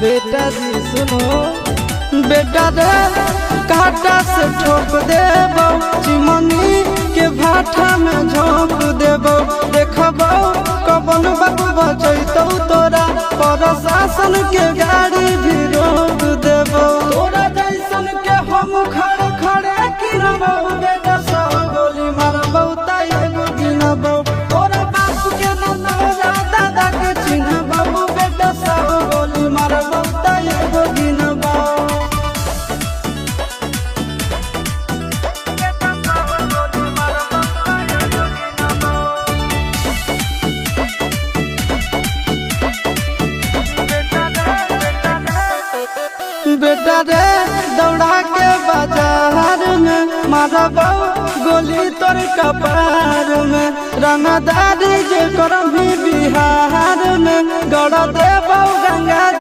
बेटा जी सुनो, बेटा रे काटा से ठोक देबो, चिमनी के भाटा में झोंक देबो। देखबो कबन बाबू बचैतौ तोरा, प्रशासन के गाड़ी भी रोक देबो। तोरा जैसन के हम खड़े खड़े गिनबो, बेटा सौ गोली मारबो त एगो गिनबो। तोरा बाप के न तोरा दादा के चिन्हबो, बेटा सौ गोली मारबो त एगो गिनबो। बेटा रे दौड़ा के बाजार में मारबो गोली तोर कपार में। रंगदारी जे करभी बिहार में, गड़ देबो गंगा